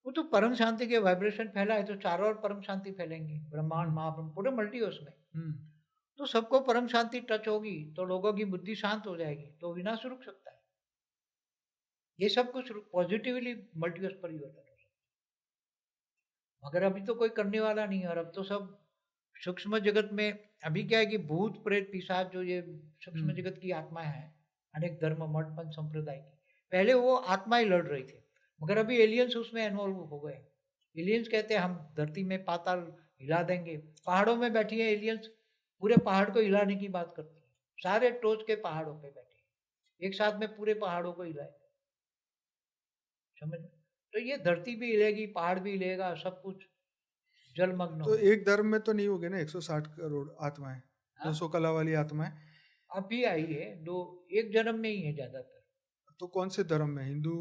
वो तो परम शांति के वाइब्रेशन फैला है तो चारों ओर परम शांति फैलेंगी, ब्रह्मांड महाब्रह्म पूरे मल्टीवर्स में। तो सबको परम शांति टच होगी तो लोगों की बुद्धि शांत हो जाएगी तो विनाश रुक सकता है। ये सब कुछ पॉजिटिवली मल्टीवर्स परिवर्तन हो सकता है, मगर अभी तो कोई करने वाला नहीं है। और अब तो सब सूक्ष्म जगत में, अभी क्या है कि भूत प्रेत पिशाच जो ये सूक्ष्म जगत की आत्माएं हैं, अनेक धर्म मठ पंथ संप्रदाय की, पहले वो आत्माएं लड़ रही थी, मगर अभी एलियंस उसमें इन्वॉल्व हो गए। एलियंस कहते हैं हम धरती में पाताल हिला देंगे। पहाड़ों में बैठी है एलियंस, पूरे पहाड़ को हिलाने की बात करती है। सारे टोच के पहाड़ों पे बैठे एक साथ में पूरे पहाड़ों को हिलाए, समझ। तो ये धरती भी हिलेगी, पहाड़ भी हिलेगा, सब कुछ जलमग्न तो हो। एक धर्म में तो नहीं होगे ना 160 करोड़ आत्माएं, 200 कला वाली आत्माएं? अभी आई है दो, एक जन्म में ही है ज्यादातर। तो कौन से धर्म में, हिंदू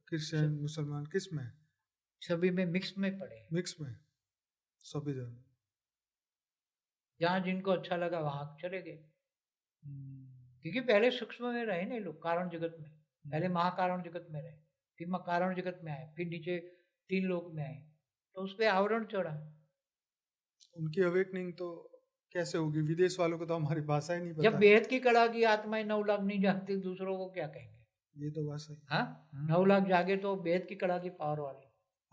क्रिश्चियन मुसलमान, किस में? सभी में मिक्स में पड़े हैं, मिक्स में सभी धर्म। जहाँ जिनको अच्छा लगा वहां चले गए। क्योंकि पहले सूक्ष्म में रहे ना लोग, कारण जगत में, पहले महाकारण जगत में रहे, फिर कारण जगत में आए, फिर नीचे 3 लोक में आए, तो उस पर आवरण चढ़ा। उनकी अवेकनिंग तो कैसे होगी? विदेश वालों को तो हमारी भाषा ही नहीं पता। जब बेहद की कला की आत्माएं 9 लाख नहीं जागती, दूसरों को क्या कहेंगे? ये तो बात सही। हाँ, 9 लाख जागे तो बेहद की कला की पावर वाले।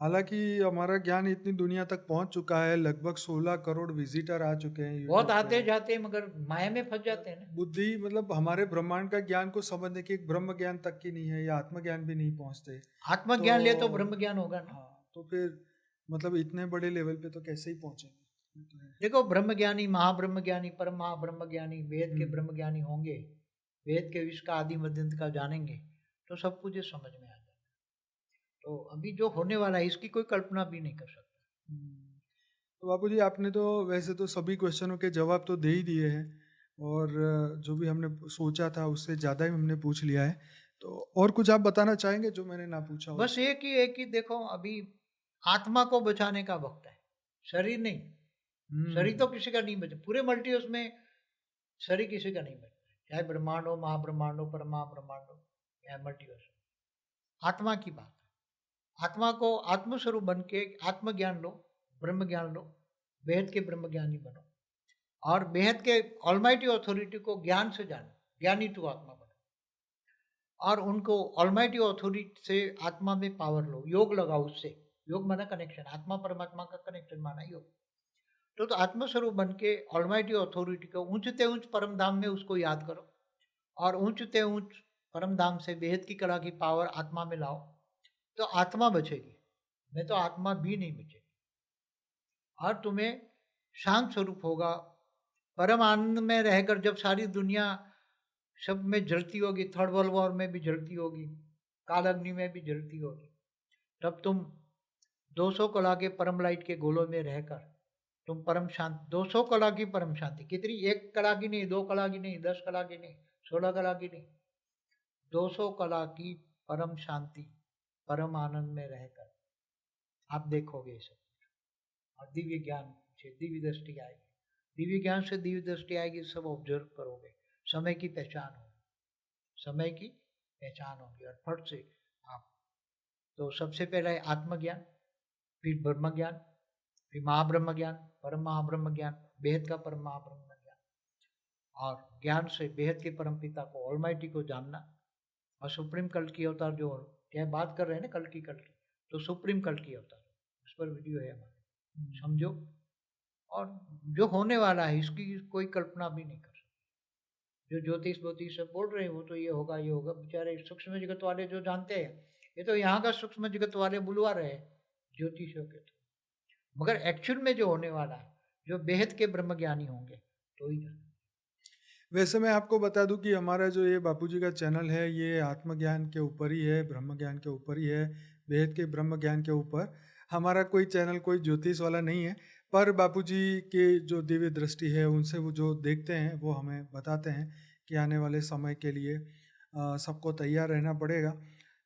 हालांकि हमारा ज्ञान इतनी दुनिया तक पहुंच चुका है, लगभग 16 करोड़ विजिटर आ चुके हैं बहुत YouTube आते पे। जाते हैं मगर माया में फंस जाते हैं ना। बुद्धि मतलब हमारे ब्रह्मांड का ज्ञान को समझने की एक ब्रह्म ज्ञान तक की नहीं है, या आत्मज्ञान भी नहीं पहुंचते। आत्मज्ञान ले तो ब्रह्म ज्ञान होगा ना। हाँ, तो फिर मतलब इतने बड़े लेवल पे तो कैसे ही पहुंचेंगे? ये तो है। देखो, ब्रह्म ज्ञानी, महाब्रह्म ज्ञानी, परम महाब्रह्म ज्ञानी, वेद के ब्रह्म ज्ञानी होंगे, वेद के विश्व का आदि मध्यंत का जानेंगे तो सब कुछ ये समझ में आ जाएगा। तो अभी जो होने वाला है इसकी कोई कल्पना भी नहीं कर सकता। तो बापू जी, आपने तो वैसे तो सभी क्वेश्चनों के जवाब तो दे ही दिए हैं, और जो भी हमने सोचा था उससे ज़्यादा ही हमने पूछ लिया है। तो और कुछ आप बताना चाहेंगे जो मैंने ना पूछा हो? बस एक ही देखो, अभी आत्मा को बचाने का वक्त है, शरीर नहीं। शरीर तो किसी का नहीं बचे, पूरे मल्टीवर्स में शरीर किसी का नहीं बचता, चाहे ब्रह्मांड हो, महाब्रह्मांड हो, परमहाब्रह्मांड हो या मल्टीवर्स हो। आत्मा की बात है। आत्मा को आत्मस्वरूप बन के आत्मज्ञान लो, ब्रह्म ज्ञान लो, बेहद के ब्रह्म ज्ञानी बनो, और बेहद के ऑलमाइटी अथॉरिटी को ज्ञान से जानो, ज्ञानी तू आत्मा बनो, और उनको ऑलमाइटी अथॉरिटी से आत्मा में पावर लो, योग लगाओ उससे। योग माना कनेक्शन, आत्मा परमात्मा का कनेक्शन माना योग। तो आत्मस्वरूप बन के ऑलमाइटी अथॉरिटी को ऊंचते ऊंच परम धाम में उसको याद करो, और ऊंचते ऊंच परम धाम से बेहद की कला की पावर आत्मा में लाओ, तो आत्मा बचेगी, नहीं तो आत्मा भी नहीं बचेगी। और तुम्हें शांत स्वरूप होगा, परम आनंद में रहकर जब सारी दुनिया सब में जलती होगी, थर्ड वर्ल्ड वॉर में भी जलती होगी, काल अग्नि में भी जलती होगी, तब तुम 200 कला के परम लाइट के गोलों में रहकर तुम परम शांति, 200 कला की परम शांति, कितनी? 1 कला की नहीं, 2 कला की नहीं, 10 कला की नहीं, 16 कला की नहीं, 200 कला की परम शांति, परम आनंद में रहकर आप देखोगे सब। और दिव्य ज्ञान से दिव्य दृष्टि आएगी, दिव्य ज्ञान से दिव्य दृष्टि आएगी, सब ऑब्जर्व करोगे, समय की पहचान होगी, समय की पहचान होगी, और फट से आप, तो सबसे पहले आत्मज्ञान, फिर ब्रह्म ज्ञान, फिर महाब्रह्म ज्ञान, परम महाब्रह्म ज्ञान, बेहद का परम महाब्रह्म ज्ञान, और ज्ञान से बेहद के परम पिता को, ऑलमाइटी को जानना, और सुप्रीम कल की अवतार जो क्या बात कर रहे हैं ना, कल की, तो सुप्रीम कल की अवतार, उस पर वीडियो है हमारे, समझो। और जो होने वाला है इसकी कोई कल्पना भी नहीं कर सकते। जो ज्योतिष बोतिष सब बोल रहे हैं वो तो ये होगा ये होगा, बेचारे सूक्ष्म जगत वाले जो जानते हैं, ये तो यहाँ का सूक्ष्म जगत वाले बुलवा रहे हैं ज्योतिषों के थ्रू, मगर एक्चुअल में जो होने वाला है, जो बेहद के ब्रह्म ज्ञानी होंगे तो ही जाने। वैसे मैं आपको बता दूं कि हमारा जो ये बापूजी का चैनल है, ये आत्मज्ञान के ऊपर ही है, ब्रह्म ज्ञान के ऊपर ही है, बेहद के ब्रह्म ज्ञान के ऊपर। हमारा कोई चैनल कोई ज्योतिष वाला नहीं है, पर बापूजी के जो दिव्य दृष्टि है उनसे वो जो देखते हैं वो हमें बताते हैं कि आने वाले समय के लिए सबको तैयार रहना पड़ेगा।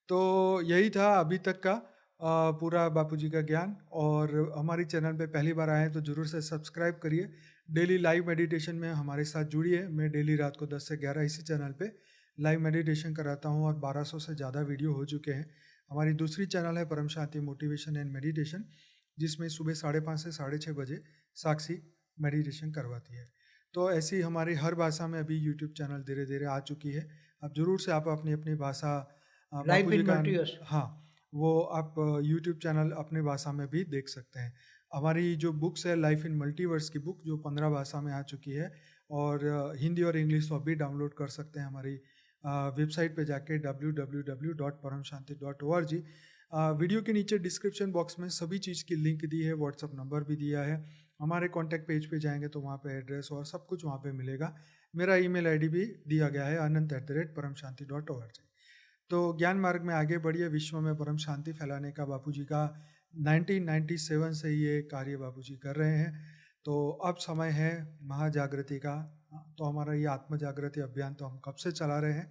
तो यही था अभी तक का, पूरा बापूजी का ज्ञान। और हमारी चैनल पे पहली बार आए हैं तो ज़रूर से सब्सक्राइब करिए। डेली लाइव मेडिटेशन में हमारे साथ जुड़िए। मैं डेली रात को 10 से 11 इसी चैनल पे लाइव मेडिटेशन कराता हूँ और 1200 से ज़्यादा वीडियो हो चुके हैं। हमारी दूसरी चैनल है परम शांति मोटिवेशन एंड मेडिटेशन, जिसमें सुबह 5:30 से 6:30 बजे साक्षी मेडिटेशन करवाती है। तो ऐसी हमारी हर भाषा में अभी यूट्यूब चैनल धीरे धीरे आ चुकी है। अब ज़रूर से आप अपनी अपनी भाषा लाइफ बापूजी इन का, मल्टीवर्स। हाँ, वो आप यूट्यूब चैनल अपने भाषा में भी देख सकते हैं। हमारी जो बुक्स है लाइफ इन मल्टीवर्स की बुक, जो 15 भाषा में आ चुकी है, और हिंदी और इंग्लिश तो अभी डाउनलोड कर सकते हैं हमारी वेबसाइट पे जाके www.paramshanti.org। वीडियो के नीचे डिस्क्रिप्शन बॉक्स में सभी चीज़ की लिंक दी है, व्हाट्सअप नंबर भी दिया है। हमारे कॉन्टैक्ट पेज पे जाएंगे तो वहाँ पे एड्रेस और सब कुछ वहाँ पे मिलेगा। मेरा ईमेल आईडी भी दिया गया है, anant@paramshanti.org। तो ज्ञान मार्ग में आगे बढ़िए। विश्व में परम शांति फैलाने का बापूजी का 1997 से ये कार्य बापूजी कर रहे हैं। तो अब समय है महाजागृति का। तो हमारा ये आत्म जागृति अभियान तो हम कब से चला रहे हैं,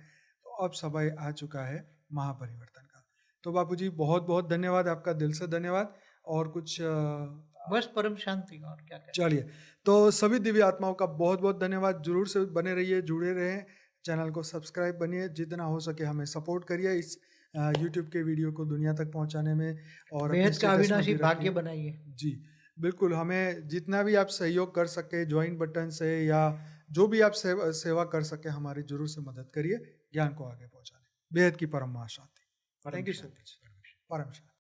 तो अब समय आ चुका है महापरिवर्तन का। तो बापूजी बहुत बहुत धन्यवाद, आपका दिल से धन्यवाद। और कुछ बस परम शांति, और क्या कहें। चलिए, तो सभी दिव्य आत्माओं का बहुत बहुत धन्यवाद। जरूर से बने रहिए, जुड़े रहें, चैनल को सब्सक्राइब बनिए, जितना हो सके हमें सपोर्ट करिए इस यूट्यूब के वीडियो को दुनिया तक पहुंचाने में। और अपने बेहद का स्टेटस में अविनाशी भी भाग्य रखिए। बनाइए। जी बिल्कुल, हमें जितना भी आप सहयोग कर सके, ज्वाइन बटन से या जो भी आप सेवा कर सके, हमारी जरूर से मदद करिए ज्ञान को आगे पहुंचाने। बेहद की परम महाशांति। Thank you so much. परम शांति।